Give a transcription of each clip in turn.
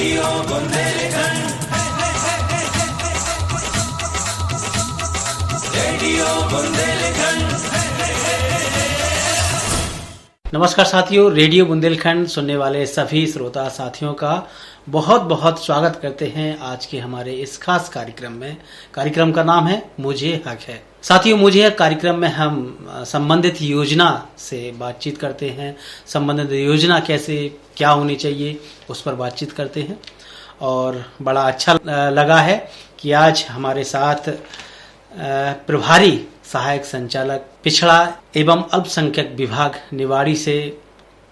Radio Bundelkhand, radio Bundelkhand. नमस्कार साथियों, radio Bundelkhand सुनने वाले सभी श्रोता साथियों का बहुत बहुत स्वागत करते हैं आज के हमारे इस खास कार्यक्रम में। कार्यक्रम का नाम है मुझे हक है। साथियों, मुझे हक कार्यक्रम में हम संबंधित योजना से बातचीत करते हैं। संबंधित योजना कैसे क्या होनी चाहिए उस पर बातचीत करते हैं और बड़ा अच्छा लगा है कि आज हमारे साथ प्रभारी सहायक संचालक पिछड़ा एवं अल्पसंख्यक विभाग निवाड़ी से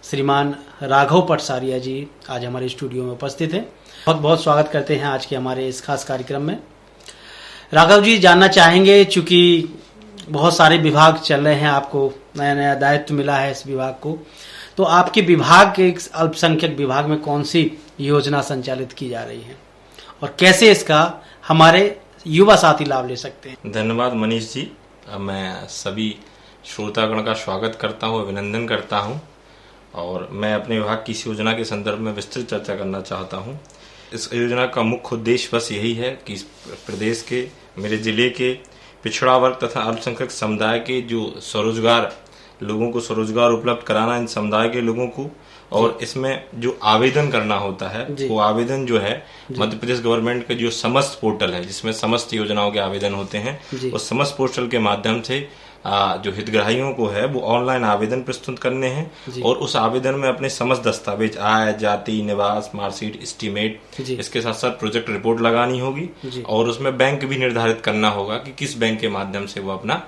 श्रीमान राघव पटसारिया जी आज हमारे स्टूडियो में उपस्थित हैं। बहुत बहुत स्वागत करते हैं आज के हमारे इस खास कार्यक्रम में। राघव जी, जानना चाहेंगे, चूंकि बहुत सारे विभाग चल रहे हैं, आपको नया नया दायित्व मिला है इस विभाग को, तो आपके विभाग के अल्पसंख्यक विभाग में कौन सी योजना संचालित की जा रही है और कैसे इसका हमारे युवा साथी लाभ ले सकते हैं? धन्यवाद मनीष जी। मैं सभी श्रोतागण का स्वागत करता हूँ, अभिनंदन करता हूँ और मैं अपने विभाग की इस योजना के संदर्भ में विस्तृत चर्चा करना चाहता हूँ। इस योजना का मुख्य उद्देश्य बस यही है कि इस प्रदेश के, मेरे जिले के पिछड़ा वर्ग तथा अल्पसंख्यक समुदाय के जो स्वरोजगार लोगों को स्वरोजगार उपलब्ध कराना, इन समुदाय के लोगों को, और इसमें जो आवेदन करना होता है वो आवेदन जो है मध्य प्रदेश गवर्नमेंट का जो समस्त पोर्टल है जिसमें समस्त योजनाओं के आवेदन होते हैं, उस समस्त पोर्टल के माध्यम से जो हितग्राहियों को है वो ऑनलाइन आवेदन प्रस्तुत करने हैं और उस आवेदन में अपने समस्त दस्तावेज, आय, जाति, निवास, मार्कशीट, एस्टीमेट, इसके साथ साथ प्रोजेक्ट रिपोर्ट लगानी होगी और उसमें बैंक भी निर्धारित करना होगा कि किस बैंक के माध्यम से वो अपना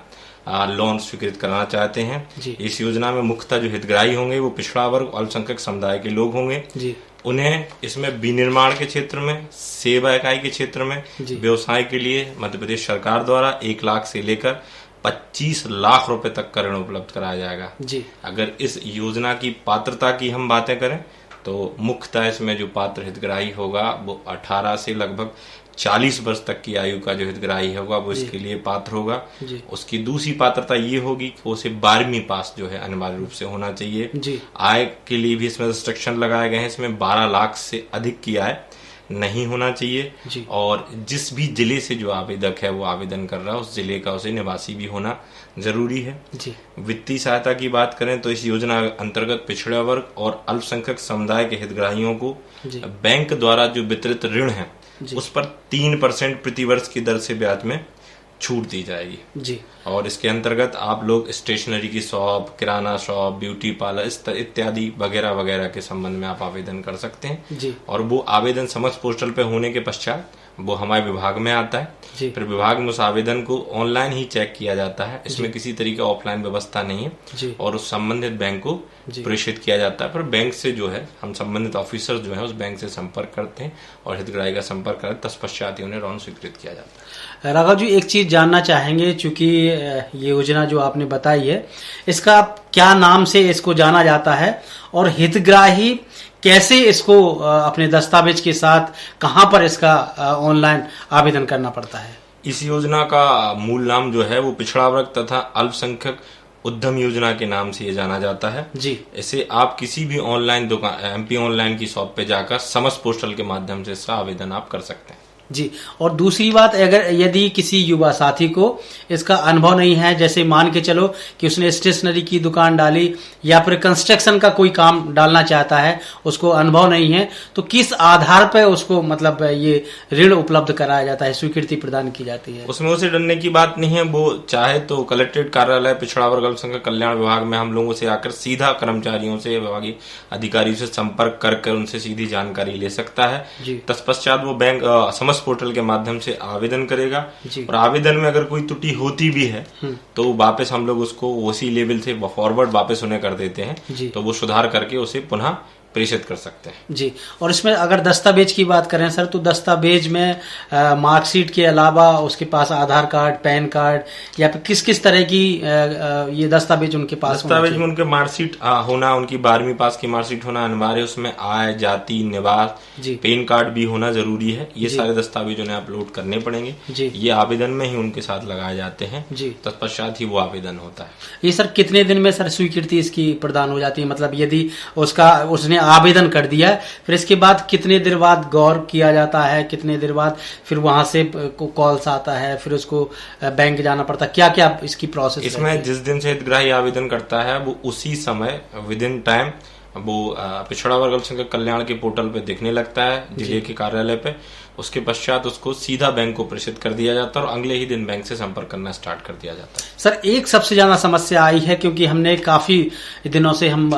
लोन स्वीकृत कराना चाहते हैं। इस योजना में मुख्यतः जो हितग्राही होंगे वो पिछड़ा वर्ग अल्पसंख्यक समुदाय के लोग होंगे। उन्हें इसमें विनिर्माण के क्षेत्र में, सेवा इकाई के क्षेत्र में, व्यवसाय के लिए मध्य प्रदेश सरकार द्वारा 1 लाख से लेकर 25 लाख रुपए तक का ऋण उपलब्ध कराया जाएगा। अगर इस योजना की पात्रता की हम बातें करें तो मुख्यतः इसमें जो पात्र हितग्राही होगा वो 18 से लगभग 40 वर्ष तक की आयु का जो हितग्राही होगा वो इसके लिए पात्र होगा। उसकी दूसरी पात्रता ये होगी कि उसे 12वीं पास जो है अनिवार्य रूप से होना चाहिए। आय के लिए भी इसमें रिस्ट्रिक्शन लगाए गए हैं, इसमें 12 लाख से अधिक की आय नहीं होना चाहिए और जिस भी जिले से जो आवेदक है वो आवेदन कर रहा है उस जिले का उसे निवासी भी होना जरूरी है। वित्तीय सहायता की बात करें तो इस योजना अंतर्गत पिछड़ा वर्ग और अल्पसंख्यक समुदाय के हितग्राहियों को बैंक द्वारा जो वितरित ऋण है उस पर 3% प्रति वर्ष की दर से ब्याज में छूट दी जाएगी और इसके अंतर्गत आप लोग स्टेशनरी की शॉप, किराना शॉप, ब्यूटी पार्लर इत्यादि वगैरह वगैरह के संबंध में आप आवेदन कर सकते हैं और वो आवेदन समस्त पोर्टल पे होने के पश्चात वो हमारे विभाग में आता है। फिर विभाग में उस आवेदन को ऑनलाइन ही चेक किया जाता है, इसमें किसी तरीके ऑफलाइन व्यवस्था नहीं है और उस संबंधित बैंक को प्रेषित किया जाता है। फिर बैंक से जो है हम संबंधित ऑफिसर जो है उस बैंक से संपर्क करते हैं और हितग्राही का संपर्क कर तत्पश्चात ही उन्हें ऋण स्वीकृत किया जाता है। राघव जी, एक चीज जानना चाहेंगे, चूंकि ये योजना जो आपने बताई है इसका क्या नाम से इसको जाना जाता है और हितग्राही कैसे इसको अपने दस्तावेज के साथ कहां पर इसका ऑनलाइन आवेदन करना पड़ता है? इस योजना का मूल नाम जो है वो पिछड़ा वर्ग तथा अल्पसंख्यक उद्यम योजना के नाम से ये जाना जाता है। इसे आप किसी भी ऑनलाइन दुकान, एमपी ऑनलाइन की शॉप पे जाकर समस्त पोर्टल के माध्यम से इसका आवेदन आप कर सकते हैं। और दूसरी बात, अगर यदि किसी युवा साथी को इसका अनुभव नहीं है, जैसे मान के चलो कि उसने स्टेशनरी की दुकान डाली या फिर कंस्ट्रक्शन का कोई काम डालना चाहता है, उसको अनुभव नहीं है, तो किस आधार पर उसको मतलब ये ऋण उपलब्ध कराया जाता है, स्वीकृति प्रदान की जाती है? उसमें उसे डरने की बात नहीं है। वो चाहे तो कलेक्ट्रेट कार्यालय पिछड़ा वर्ग अल्पसंख्यक कल्याण विभाग में हम लोगों से आकर सीधा कर्मचारियों से, विभागीय अधिकारियों से संपर्क कर उनसे सीधी जानकारी ले सकता है। तत्पश्चात वो बैंक पोर्टल के माध्यम से आवेदन करेगा और आवेदन में अगर कोई त्रुटि होती भी है तो वापस हम लोग उसको उसी लेवल से फॉरवर्ड वापस उन्हें कर देते हैं, तो वो सुधार करके उसे पुनः प्रेषित कर सकते हैं। और इसमें अगर दस्तावेज की बात करें सर, तो दस्तावेज में मार्कशीट के अलावा उसके पास आधार कार्ड, पैन कार्ड या फिर किस किस तरह की ये दस्तावेज उनके पास? दस्तावेज में उनके मार्कशीट होना, उनकी 12वीं पास की मार्कशीट होना अनिवार्य, उसमें आय, जाति, निवास, पैन कार्ड भी होना जरूरी है। ये सारे दस्तावेज उन्हें अपलोड करने पड़ेंगे। ये आवेदन में ही उनके साथ लगाए जाते हैं, तत्पश्चात ही वो आवेदन होता है। ये सर कितने दिन में सर स्वीकृति इसकी प्रदान हो जाती है? मतलब यदि उसने आवेदन कर दिया है, फिर इसके बाद कितने देर बाद गौर किया जाता है, कितने देर बाद फिर वहां से कॉल्स आता है, फिर उसको बैंक जाना पड़ता है, क्या क्या इसकी प्रोसेस? इसमें जिस दिन से हितग्राही आवेदन करता है वो उसी समय विद इन टाइम वो पिछड़ा वर्ग अल्पसंख्यक कल्याण के पोर्टल पे दिखने लगता है, जिले के कार्यालय पे। उसके पश्चात उसको सीधा बैंक को प्रेषित कर दिया जाता है और अगले ही दिन बैंक से संपर्क करना स्टार्ट कर दिया जाता है। सर, एक सबसे ज्यादा समस्या आई है, क्योंकि हमने काफी दिनों से हम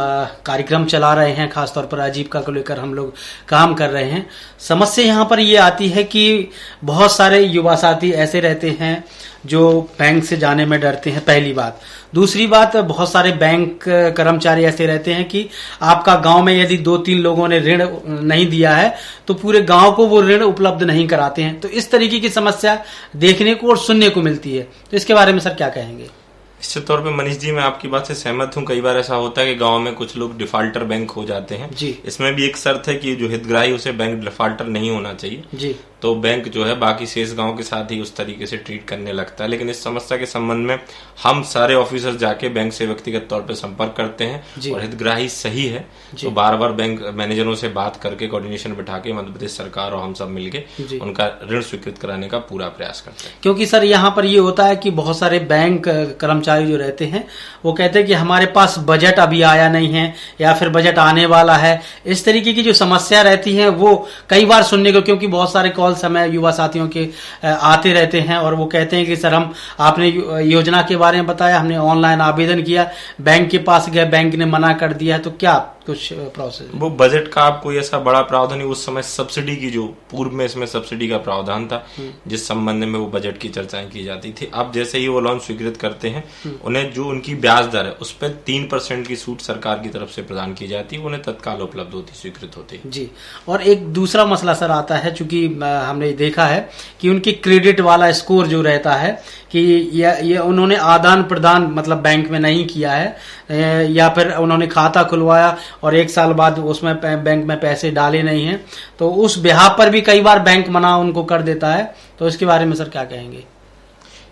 कार्यक्रम चला रहे हैं, खासतौर पर आजीविका को लेकर हम लोग काम कर रहे हैं। समस्या यहाँ पर ये आती है कि बहुत सारे युवा साथी ऐसे रहते हैं जो बैंक से जाने में डरते हैं, पहली बात। दूसरी बात, बहुत सारे बैंक कर्मचारी ऐसे रहते हैं कि आपका गांव में यदि 2-3 लोगों ने ऋण नहीं दिया है तो पूरे गांव को वो ऋण उपलब्ध नहीं कराते हैं। तो इस तरीके की समस्या देखने को और सुनने को मिलती है, तो इसके बारे में सर क्या कहेंगे? निश्चित तौर पे मनीष जी, मैं आपकी बात से सहमत हूँ। कई बार ऐसा होता है कि गांव में कुछ लोग डिफाल्टर बैंक हो जाते हैं जी। इसमें भी एक शर्त है कि जो हितग्राही उसे बैंक डिफाल्टर नहीं होना चाहिए जी। तो बैंक जो है बाकी शेष गांव के साथ ही उस तरीके से ट्रीट करने लगता है। लेकिन इस समस्या के संबंध में हम सारे ऑफिसर जाके बैंक से व्यक्तिगत तौर पर संपर्क करते हैं और हितग्राही सही है तो बार बार बैंक मैनेजरों से बात करके कोऑर्डिनेशन बिठा के मध्य प्रदेश सरकार और हम सब मिलके उनका ऋण स्वीकृत कराने का पूरा प्रयास करते हैं। क्योंकि सर यहाँ पर ये होता है कि बहुत सारे बैंक कर्मचारी जो रहते हैं वो कहते हैं कि हमारे पास बजट अभी आया नहीं है या फिर बजट आने वाला है। इस तरीके की जो समस्या रहती है वो कई बार सुनने को, क्योंकि बहुत सारे कॉल समय युवा साथियों के आते रहते हैं और वो कहते हैं कि सर हम आपने योजना के बारे में बताया, हमने ऑनलाइन आवेदन किया, बैंक के पास गए, बैंक ने मना कर दिया है, तो क्या कुछ प्रोसेस? वो बजट का आपको ऐसा बड़ा प्रावधान नहीं, उस समय सब्सिडी की जो पूर्व में इसमें सब्सिडी का प्रावधान था जिस संबंध में वो बजट की चर्चाएं की जाती थी। अब जैसे ही वो लोन स्वीकृत करते हैं उन्हें जो उनकी ब्याज दर है उस पर 3% की छूट सरकार की तरफ से प्रदान की जाती है, उन्हें तत्काल उपलब्ध होती, स्वीकृत होती जी। और एक दूसरा मसला सर आता है, चूंकि हमने देखा है कि उनकी क्रेडिट वाला स्कोर जो रहता है कि ये उन्होंने आदान प्रदान मतलब बैंक में नहीं किया है या फिर उन्होंने खाता खुलवाया और 1 साल बाद उसमें बैंक में पैसे डाले नहीं हैं, तो उस ब्याह पर भी कई बार बैंक मना उनको कर देता है। तो इसके बारे में सर क्या कहेंगे?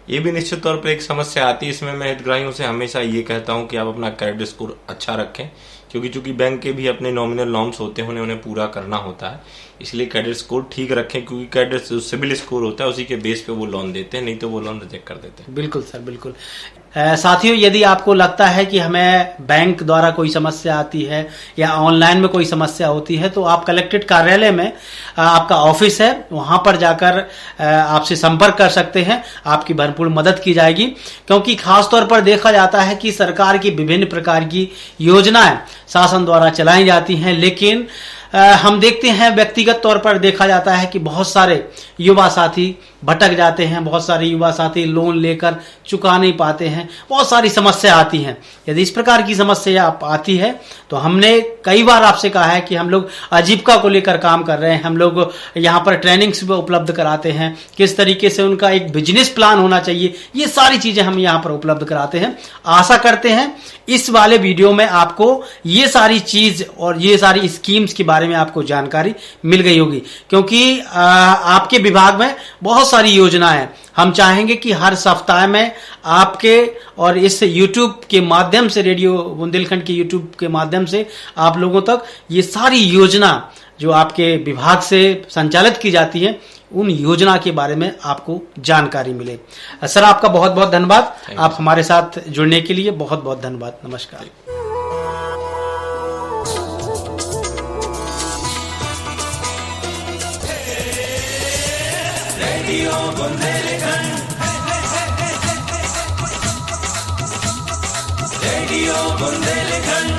ये भी निश्चित तौर पर एक समस्या आती है। इसमें मैं हितग्राहियों से हमेशा ये कहता हूं कि आप अपना क्रेडिट स्कोर अच्छा रखें, क्योंकि चूंकि बैंक के भी अपने नॉमिनल नॉर्म्स होते हैं, उन्हें पूरा करना होता है, इसलिए क्रेडिट स्कोर ठीक रखें, क्योंकि क्रेडिट सिबिल स्कोर होता है उसी के बेस पे वो लोन देते हैं, नहीं तो वो लोन रिजेक्ट कर देते हैं। बिल्कुल सर, बिल्कुल। साथियों, यदि आपको लगता है कि हमें बैंक द्वारा कोई समस्या आती है या ऑनलाइन में कोई समस्या होती है तो आप कलेक्ट्रेट कार्यालय में आपका ऑफिस है, वहां पर जाकर आपसे संपर्क कर सकते हैं, आपकी भरपूर मदद की जाएगी। क्योंकि खासतौर पर देखा जाता है कि सरकार की विभिन्न प्रकार की योजनाएं शासन द्वारा चलाई जाती हैं, लेकिन हम देखते हैं व्यक्तिगत तौर पर देखा जाता है कि बहुत सारे युवा साथी भटक जाते हैं, बहुत सारे युवा साथी लोन लेकर चुका नहीं पाते हैं, बहुत सारी समस्या आती हैं। यदि इस प्रकार की समस्या आप आती है तो हमने कई बार आपसे कहा है कि हम लोग आजीविका को लेकर काम कर रहे हैं, हम लोग यहाँ पर ट्रेनिंग्स भी उपलब्ध कराते हैं, किस तरीके से उनका एक बिजनेस प्लान होना चाहिए, ये सारी चीजें हम यहाँ पर उपलब्ध कराते हैं। आशा करते हैं इस वाले वीडियो में आपको ये सारी चीज और ये सारी स्कीम्स के बारे में आपको जानकारी मिल गई होगी, क्योंकि आपके विभाग में बहुत सारी योजनाएं हैं। हम चाहेंगे कि हर सप्ताह में आपके और इस YouTube के माध्यम से, रेडियो बुंदेलखंड के YouTube के माध्यम से आप लोगों तक ये सारी योजना जो आपके विभाग से संचालित की जाती है उन योजना के बारे में आपको जानकारी मिले। सर, आपका बहुत बहुत धन्यवाद, आप हमारे साथ जुड़ने के लिए बहुत बहुत धन्यवाद। नमस्कार। Radio Bundelkhand, radio Bundelkhand.